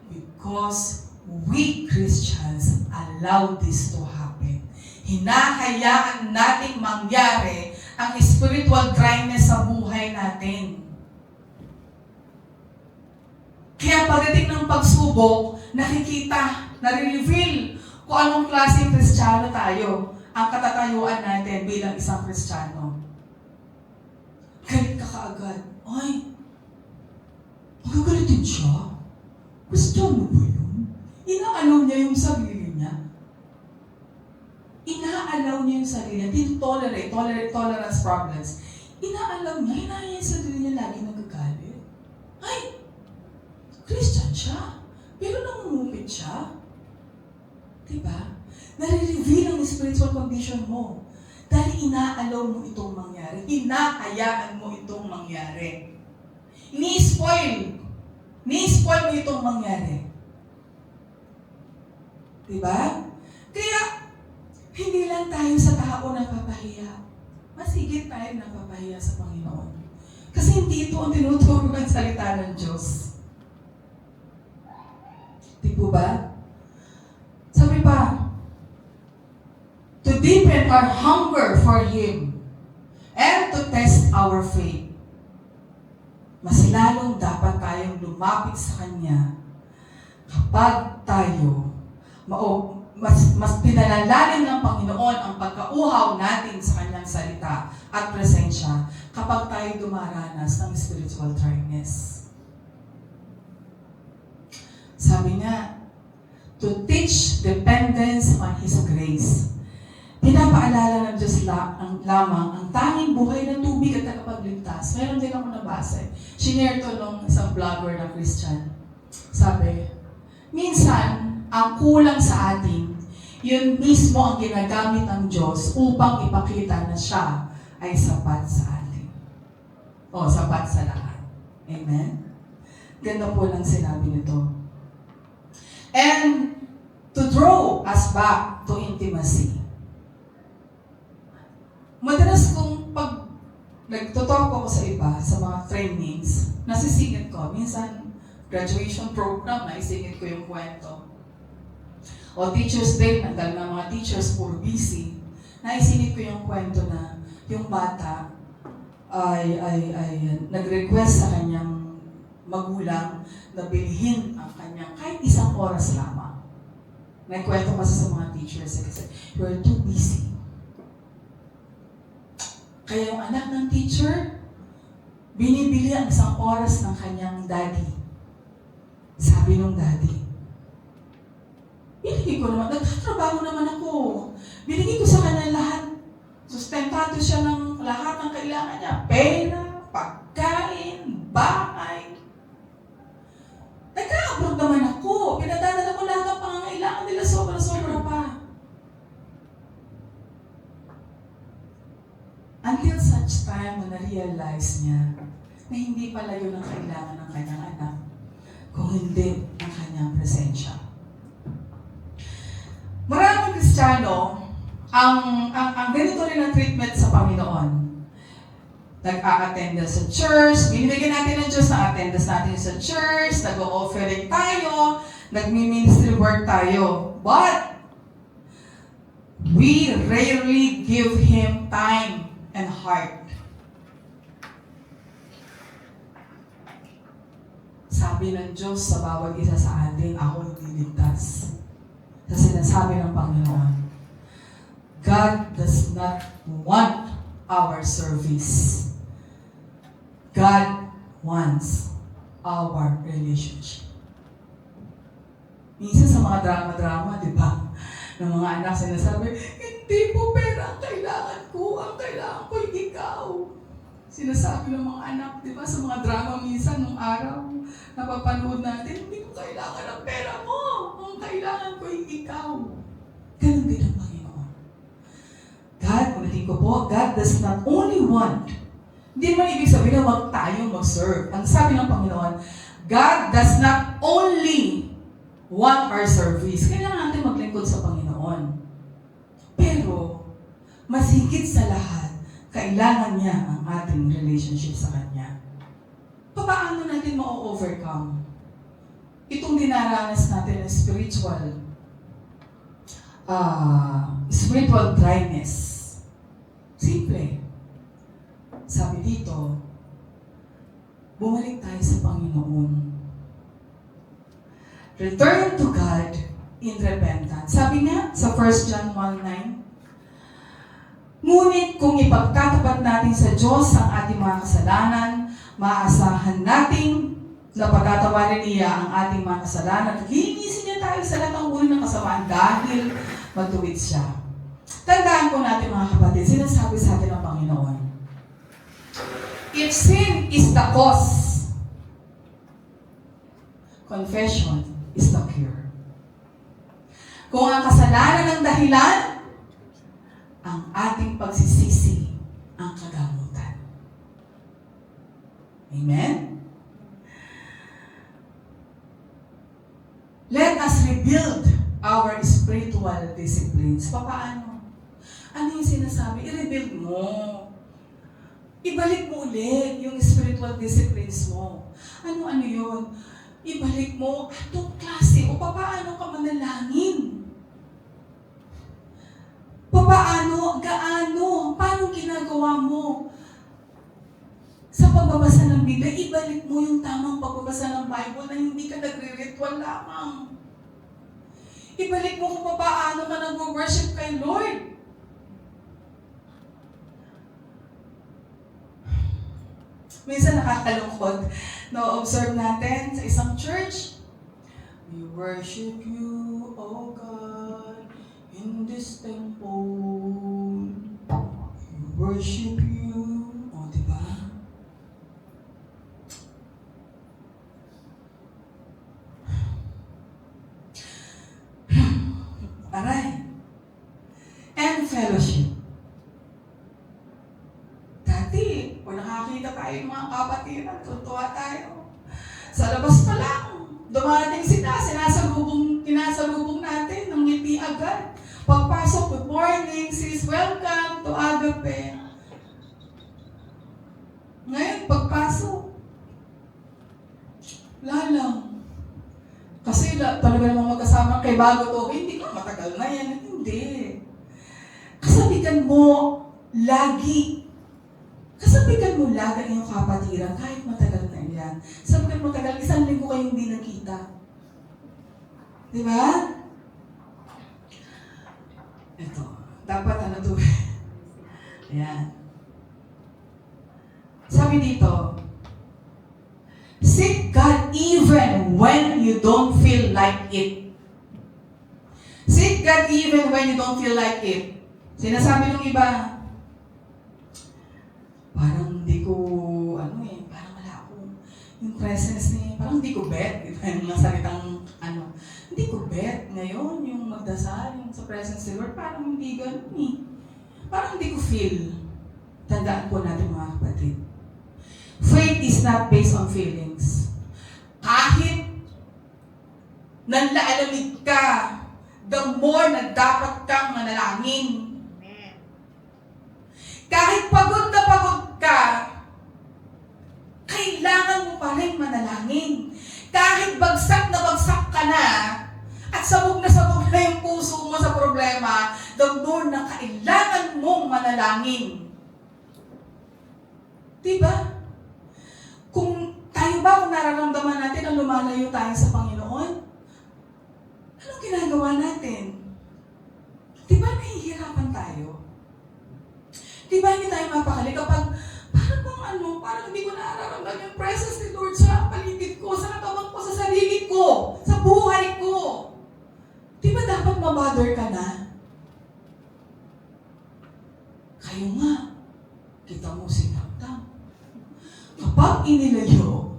Because we Christians allow this to happen. Hinahayaan nating mangyari ang spiritual dryness sa buhay natin. Kaya pagdating ng pagsubok, nakikita, nare-reveal kung anong klaseng Kristiyano tayo, ang katatayuan natin bilang isang Kristiyano. kaagad, ay, magagalitin siya? Kristiyano ba yun? Inaalaw niya yung sarili niya. Inaalaw niya yung sarili niya. Dito tolerance problems. Inaalaw niya, hinahaya yung sarili niya lagi nagagalit. Ay, Christian siya. Pero nangungupit siya. Diba? Nare-reveal ang spiritual condition mo. Dahil inaalaw mo itong mangyari. Hinahayaan mo itong mangyari. Ni-spoil mo itong mangyari. Diba? Kaya, hindi lang tayo sa tao napapahiya. Mas higit tayo napapahiya sa Panginoon. Kasi hindi ito ang tinuturo ng salita ng Diyos. Di po ba? Sabi pa, to deepen our hunger for Him and to test our faith. Mas lalong dapat tayong lumapit sa Kanya kapag tayo mas pinalalalim ng Panginoon ang pagkauhaw natin sa Kanyang salita at presensya kapag tayo dumaranas ng spiritual dryness. Sabi nga, to teach dependence on His grace. Pinapaalala ng Diyos lamang ang tanging buhay ng tubig at tagapagligtas. Meron din ako nabasa. Shinare to nung isang vlogger na Christian. Sabi, minsan, ang kulang sa atin, yun mismo ang ginagamit ng Diyos upang ipakita na siya ay sapat sa atin. O, sapat sa lahat. Amen? Ganda po lang sinabi nito. And to draw us back to intimacy. Madalas kong pag nagtutalk ako sa iba, sa mga trainings, nasisingit ko. Minsan, graduation program, naisingit ko yung kwento. O Teacher's Day, dahil ng mga teachers puro busy, naisingit ko yung kwento na yung bata ay nag-request sa kanyang magulang na bilhin ang kanyang kahit isang oras lamang. Nagkwento kasi sa mga teachers kasi you're too busy. Kaya yung anak ng teacher, binibili ang isang oras ng kanyang daddy. Sabi nung daddy, binigay ko naman, nagtatrabaho naman ako. Binigay ko sa kanya lahat. Sustentado siya ng lahat ng kailangan niya. Pera, pagkain, bahay. Nagka-abroad naman ako. Pinadadala ko lahat ng pangangailangan nila, sobra-sobra pa. Until such time na na-realize niya na hindi pala yun ang kailangan ng kanyang anak, kung hindi ang kanyang presensya. Maraming Kristiyano, ang ganito rin ang treatment sa Panginoon. Nag-a-attend sa church, binibigyan natin ng Diyos na attendance natin sa church, nag-o-offering tayo, nag-ministry work tayo. But, we rarely give Him time and heart. Sabi ng Diyos sa bawat isa sa atin, ako hindi ligtas. Sa sinasabi ng Panginoon, God does not want our service. God wants our relationship. Minsan sa mga drama-drama, di ba? Ng mga anak sinasabi, hindi po pera ang kailangan ko. Ang kailangan ko yung ikaw. Sinasabi ng mga anak, di ba? Sa mga drama minsan, nung araw, napapanood natin, hindi ko kailangan ng pera mo. Ang kailangan ko yung ikaw. Ganun din ang Panginoon. God, ulitin ko po, God does not only want. Hindi naman ibig sabihin na wag tayong mag-serve. Ang sabi ng Panginoon, God does not only want our service. Kailangan natin maglingkod sa Panginoon. Pero, mas higit sa lahat, kailangan niya ang ating relationship sa Kanya. Paano natin ma-overcome itong dinaranas natin ng spiritual dryness? Simple. Sabi dito, bumalik tayo sa Panginoon. Return to God in repentance. Sabi nga sa 1 John 1:9, ngunit kung ipagtatapat natin sa Diyos ang ating mga kasalanan, Maaasahan nating na pagtatawarin niya ang ating mga kasalanan at linisin niya tayo sa lahat ng uri ng kasamaan dahil matuwid siya. Tandaan po natin mga kapatid, sinasabi sa atin ng Panginoon, if sin is the cause, confession is the cure. Kung ang kasalanan ang dahilan, ang ating pagsisisi ang kagamutan. Amen? Let us rebuild our spiritual disciplines. Paano? Ano yung sinasabi? I-rebuild mo. Ibalik mo ulit yung spiritual disciplines mo. Ano yun? Ibalik mo atong klase o paano ka manalangin. Gaano, paano ginagawa mo? Sa pagbabasa ng Biblia, ibalik mo yung tamang pagbabasa ng Bible na hindi ka nagre-ritual lamang. Ibalik mo kung paano ka nag-worship kay Lord. Minsan nakakalungkot na observe natin sa isang church. We worship you, O God, in this temple. We worship you. O, diba? Aray. And fellowship. Dati, kung nakakita tayo ng mga kapatiran, tutuwa tayo. Sa labas pa lang, dumarating sila, tinasalubong natin ng ngiti agad. Pagpasok, good morning, sis, welcome to Agape. Ngayon, pagpasok, lalang. Kasi talaga namang magkasama kay bago to, hindi ka matagal na yan. Hindi. Kasabihan mo lagi ang iyong kapatiran kahit matagal na yan. Sabihan mo matagal, 1 linggo kayong hindi nakita. Di ba? Ito. Dapat to? Ayan. Sabi dito, seek God even when you don't feel like it. Seek God even when you don't feel like it. Sinasabi ng iba, parang hindi ko, parang wala akong, yung presence niya, parang hindi ko bet. Diba yung mga salitang, hindi ko bet ngayon, yung magdasal, yung sa presence ni Lord, parang hindi ganun eh. Parang hindi ko feel. Tandaan po natin mga kapatid. Faith is not based on feelings. Kahit nanlaalamig ka, the more na dapat kang manalangin. Kahit pagod na pagod ka, kailangan mo pa rin manalangin. Kahit bagsak ka na, at sabog na yung puso mo sa problema, the more na kailangan mong manalangin. Diba? Kung nararamdaman natin na lumalayo tayo sa Panginoon, anong ginagawa natin? Diba nahihirapan tayo? Diba hindi tayo mapakali kapag parang hindi ko nararamdaman yung presence ni Lord sa paligid ko, sa katawan ko, sa sarili ko, sa buhay ko. Diba dapat mabother ka na? Kayo nga, kita mo si Tamtam. Kapag inilayo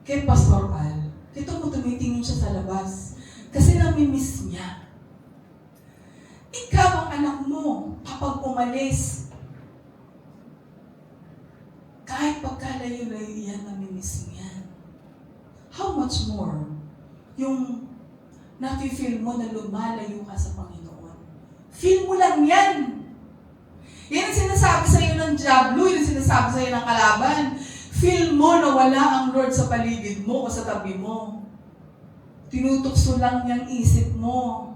kay Pastor Al, kita mo tumitingin siya sa labas kasi namimiss niya. Ikaw ang anak mo kapag umalis. Kahit pagkalayo-layo yan, namimiss niya. How much more yung nafe-feel mo na lumalayo ka sa Panginoon? Feel mo lang yan. Yan ang sinasabi sa iyo ng diablo, yan ang sinasabi sa iyo ng kalaban. Feel mo na wala ang Lord sa paligid mo o sa tabi mo. Tinutukso lang yung isip mo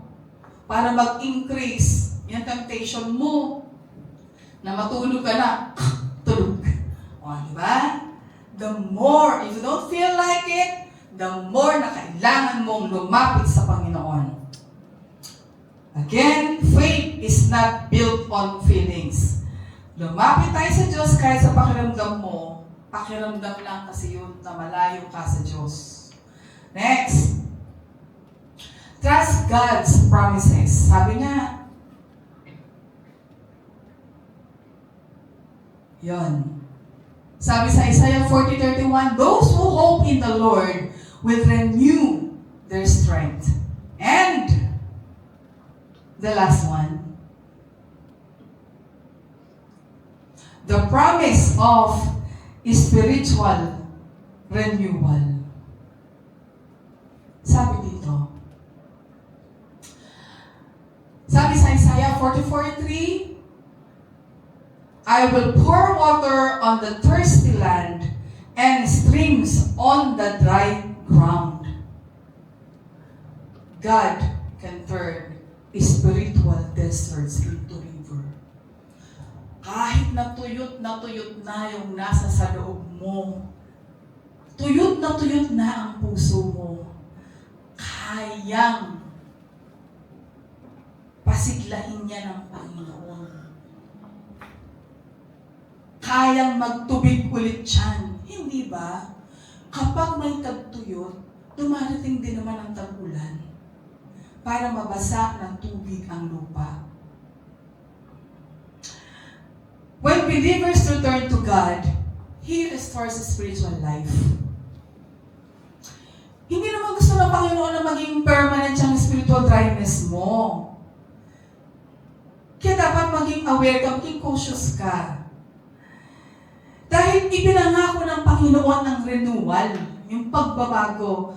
para mag-increase yung temptation mo na matulog ka na, tulog. O, diba? The more, if you don't feel like it, the more na kailangan mong lumapit sa Panginoon. Again, faith is not built on feelings. Lumapit tayo sa Diyos kahit sa pakiramdam mo, Pakiramdam lang kasi yun na malayo ka sa Diyos. Next. Trust God's promises. Sabi nga, yon. Sabi sa Isaiah 40:31, those who hope in the Lord will renew their strength. And the last one, the promise of spiritual renewal. Sabi dito, sabi sa Isaiah 44:3, I will pour water on the thirsty land and streams on the dry ground. God can turn spiritual deserts into river. Kahit na tuyot na yung nasa sa loob mo, tuyot na ang puso mo, kayang pasiglahin niya ng Panginoon. Kayang magtubig ulit yan. Hindi ba? Kapag may tagtuyot, dumarating din naman ang tag-ulan para mabasa ng tubig ang lupa. When believers return to God, He restores spiritual life. Hindi naman gusto ng Panginoon na maging permanent yung spiritual dryness mo. Kaya dapat maging aware ka, maging cautious ka. Dahil ipinangako ng Panginoon ang renewal, yung pagbabago,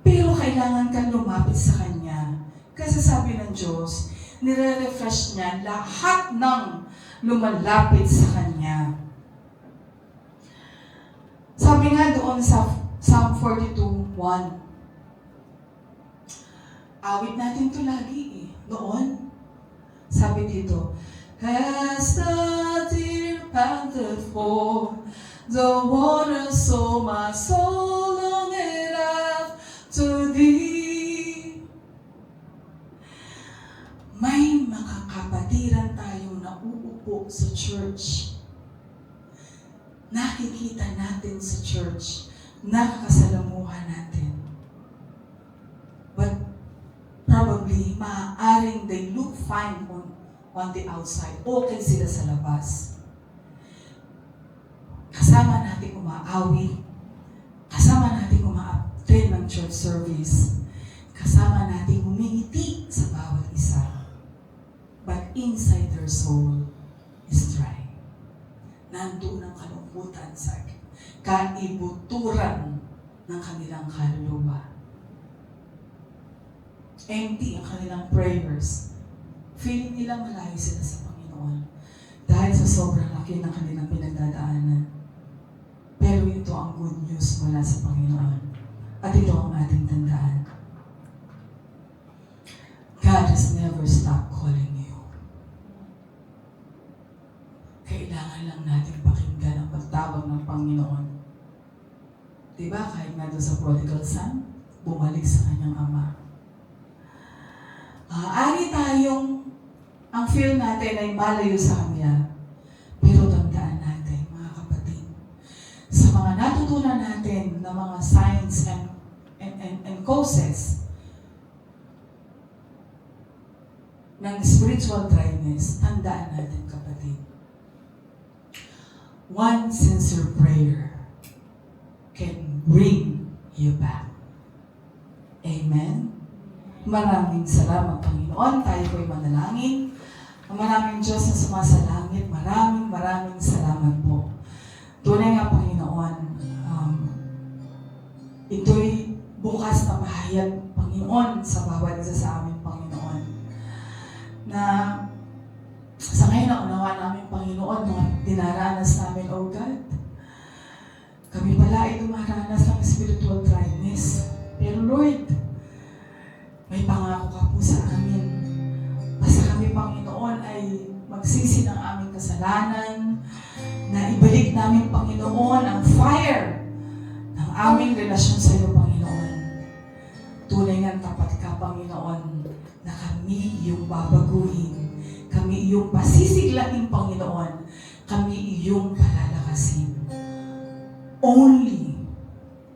pero kailangan kang lumapit sa Kanya. Kasi sabi ng Diyos, nire-refresh niya lahat ng lumalapit sa Kanya. Sabi nga doon sa Psalm 42:1, awit natin ito lagi noon. Sabi dito, as the deer panteth for the water, so my soul longeth after thee. May makakapatiran tayong nauupo sa church. Nakikita natin sa church. Nakakasalamuhan natin. But probably, maaaring they look fine on the outside. Okay sila sa labas. Kasama natin umaawit. Kasama natin uma-attend ng church service. Kasama natin umingiti sa bawat isa. But inside their soul is dry. Nandoon ang kalungkutan sa kaibuturan ng kanilang kaluluwa. Empty ang kanilang prayers. Feeling nila malayo sila sa Panginoon dahil sa sobrang laki ng kanilang pinagdadaanan. Pero ito ang good news mula sa Panginoon. At ito ang ating tandaan. God has never stopped calling you. Kailangan lang natin pakinggan ang pagtawag ng Panginoon. Diba, kahit nga doon sa prodigal son, bumalik sa kanyang ama. Maaari tayong ang feel natin ay malayo sa Kanya. Pero tandaan natin, mga kapatid, sa mga natutunan natin na mga signs and causes ng spiritual dryness, tandaan natin, kapatid. One sincere prayer can bring you back. Amen? Maraming salamat, Panginoon. Tayo po'y manalangin. Ang maraming Diyos na sumasalangit, maraming salamat po. Tunay nga, Panginoon, ito'y bukas na pahayag, Panginoon, sa bawat isa sa amin, Panginoon. Na sa ngayon na unawa namin, Panginoon, mga dinaranas namin, O God. Kami pala ay dumaranas ng spiritual dryness. Pero Lord, may pangako ka po sa amin. Basta kami, Panginoon, ay magsisi ng aming kasalanan, na ibalik namin, Panginoon, ang fire ng aming relasyon sa iyo, Panginoon. Tunay nga tapat ka, Panginoon, na kami iyong babaguhin, kami iyong pasisiglahin, Panginoon, kami iyong palalakasin. only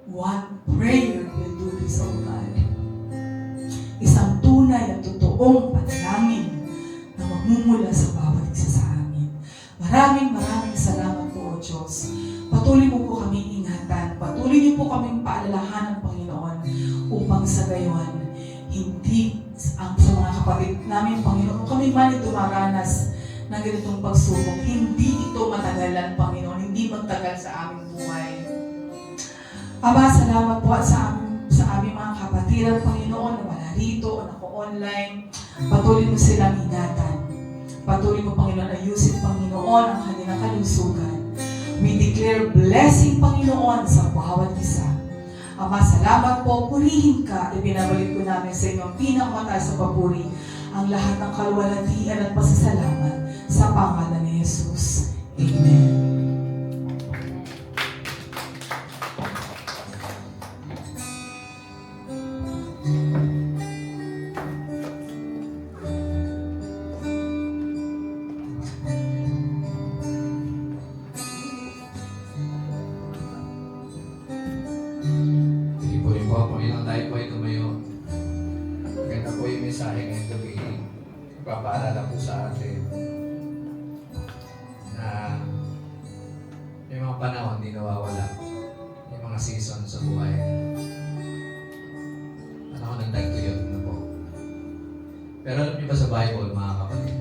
one prayer will do this, O God. Isang tunay at totoong panalangin na magmumula sa bawat isa sa amin. Maraming salamat po, O Diyos. Patuloy mo po kami ingatan. Patuloy niyo po kaming paalalahanan, Panginoon, upang sa gayon, hindi sa mga kapatid namin, Panginoon, kung kami man ay dumaranas ng ganitong pagsubok, hindi ito matagalan, Panginoon, hindi magtagal sa aming buhay. Ama, salamat po sa aming mga kapatiran, Panginoon, na wala rito o nako-online. Patuloy mo silang ingatan. Patuloy mo, Panginoon, ayusin, Panginoon, ang kanilang kalusugan. We declare blessing, Panginoon, sa bawat isa. Ama, salamat po, purihin ka, at binabalik ko namin sa inyo ang pinakamataas sa papuri, ang lahat ng kalwalhatian at pasasalamat sa pangalan ni Jesus. Amen. Panginoon, tayo po ay tumayo. Maganda po yung mensahe ngayong gabi. Ipapaalala po sa atin na may mga panahon di nawawala. May mga season sa buhay. Panahon ng tagtuyot na po. Pero alam niyo ba sa Bible, mga kapatid?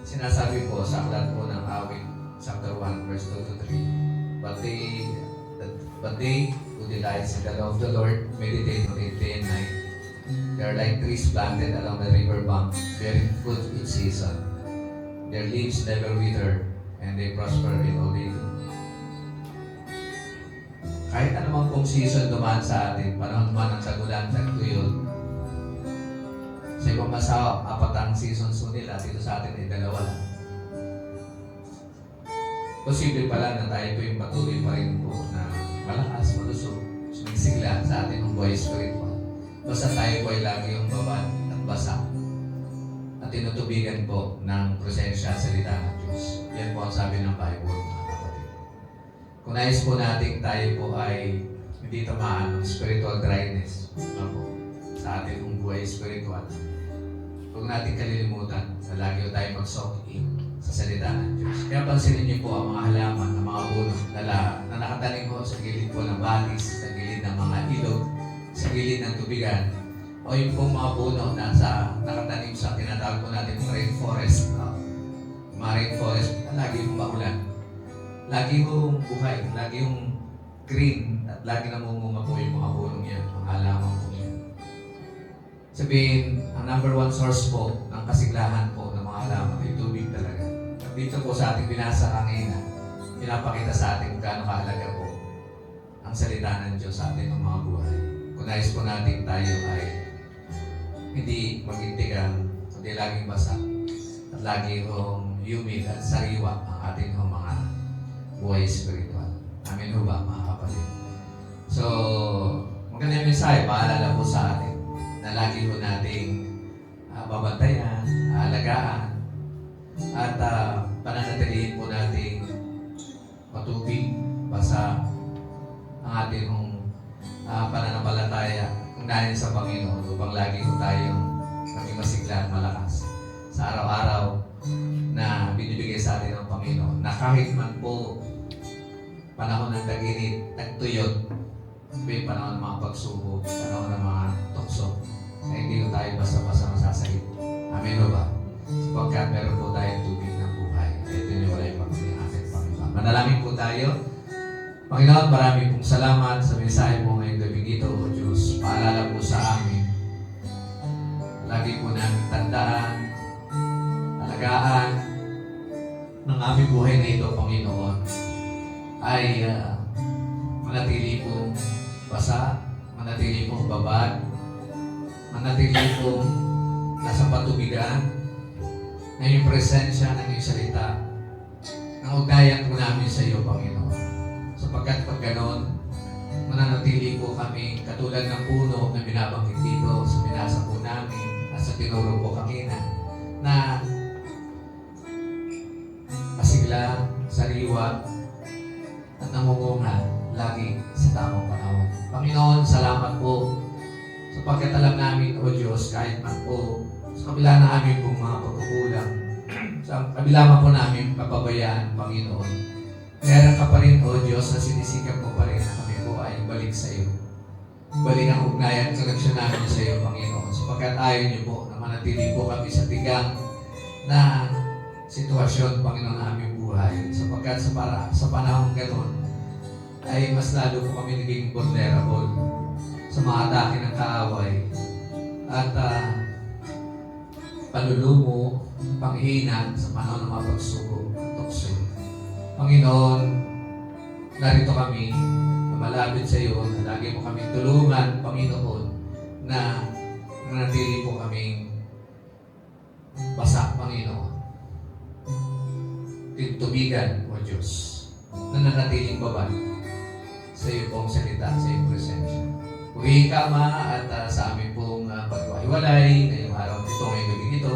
Sinasabi po sa aklat po ng Awit, chapter 1, verse 2 to 3. But they who delights in the law of the Lord meditate on it day and night. They are like trees planted along the river bank, bearing fruit each season. Their leaves never wither, and they prosper in all they do. Kahit anumang pong season dumaan sa atin, panahon man ng tagulan, tagtuyot, sa ibang bansa, 4 ang seasons po nila, dito sa atin ay 2 lang. Posible pala na tayo po yung patuloy pa rin po na malakas, malusog, sumigsigla sa ating ng buhay spiritual. Basta tayo po ay lagi yung babad at basa at tinutubigan po ng presensya sa salita ng Diyos. Yan po ang sabi ng Bible, mga kapatid. Kung nais po natin tayo po ay hindi tamaan ng spiritual dryness sa ating ng buhay spiritual, huwag natin kalilimutan na lagi tayo mag-soak in sa salita ng Diyos. Kaya pansinin niyo po ang mga halaman, ang mga puno na nakatanim po sa gilid po ng batis, sa gilid ng mga ilog, sa gilid ng tubigan, o yung pong mga puno na nakatanim sa tinatawag po natin yung rainforest. Mga rainforest na lagi yung maulan. Lagi yung buhay, lagi yung green, at lagi namumunga po yung mga punong yan, ang halaman po yan. Sabihin, ang number 1 source po ng kasiglahan po ng mga halaman ay tubig talaga. Dito po sa ating binasa kanina, pinapakita sa ating gaano kahalaga po ang salita ng Diyos sa ating mga buhay. Kung nais po natin tayo ay hindi magintigan, kundi laging basa at laging humid at sariwa ang ating mga buhay spiritual. Amin ho ba, mga kapatid? So, maganda yung mensahe, paalala po sa atin na lagi ho nating babantayan, alagaan, at pananatilihin po nating matubig, basa ang ating pananampalataya kung dahil sa Panginoon upang lagi po tayong maging masigla at malakas sa araw-araw na binibigay sa atin ng Panginoon, na kahit man po panahon ng tag-init, tagtuyot, may panahon ng mga pagsubok, panahon ng mga tukso, na hindi ko tayo basta-basta masasahit. Amen o ba? Sapagkat meron po tayong tubig ng buhay. Ito yung wala yung pagkakas ating Panginoon. Manalangin po tayo. Panginoon, marami pong salamat sa mensahe mo ngayong gabi ito, O Diyos. Paalala po sa amin. Lagi po namin tandaan, alagaan ng aming buhay na ito, Panginoon, ay manatili pong basa, manatili pong babad, manatili pong nasa patubigan na yung presensya ng iyong salita na ugnayan po namin sa iyo, Panginoon. Sapagkat pag ganon, mananatili po kami katulad ng puno na binabanggit dito sa binasa po namin at sa tinuro po kanina na masigla, sariwa, at namumunga lagi sa tamang panahon. Panginoon, salamat po sapagkat alam namin, O Diyos, kahit man po sa kabila na aming pong mga pagkukulang, sa kabila man po namin kapabayaan, Panginoon, meron ka pa rin, O Diyos, na sinisikap mo pa rin na kami po ay balik sa iyo. Balik ang ugnayan at koneksyon namin sa iyo, Panginoon, sapagkat ayaw niyo po na manatili po kami sa tigang na sitwasyon, Panginoon, na aming buhay. Sapagkat sa panahon ganoon, ay mas lalo po kami naging vulnerable sa mga atake ng kaaway at panlulumo, panghina sa panahon ng mga pagsubok at tukso. Panginoon, narito kami na malapit sa iyo na lagi mo kami tulungan, Panginoon, na nanatili po kaming basa, Panginoon. Tubigan, O Diyos, na nanatiling babad sa iyo pong salita, sa iyong presensya. Purihin ka, Ama, at sa amin pong pagwahiwalay ngayong araw nito, ngayong gabi nito,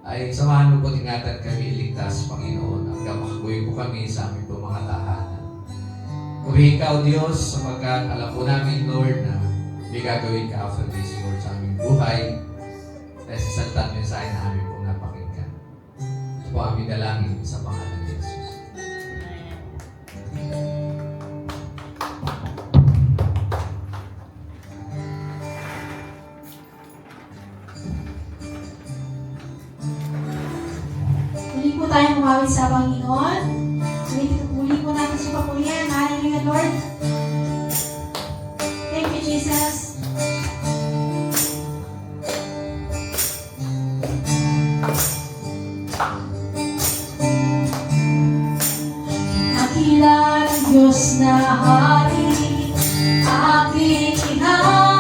ay samahan mo po ingatan kami iligtas, Panginoon, hanggang makakuwi po kami sa amin pong mga tahanan. Purihin ka, O Diyos, sapagkat alam po namin, Lord, na may gagawin ka after this, Lord, sa aming buhay, dahil sa salitang mensahe na amin pong napakinggan. Ito po aming dalangin sa pangalan ni Jesus. Muli po tayong kumawit sa Panginoon. Muli po natin sa papurihan. Hallelujah, Lord. Thank you, Jesus. Nakilala ng Diyos na hari, aking inahal.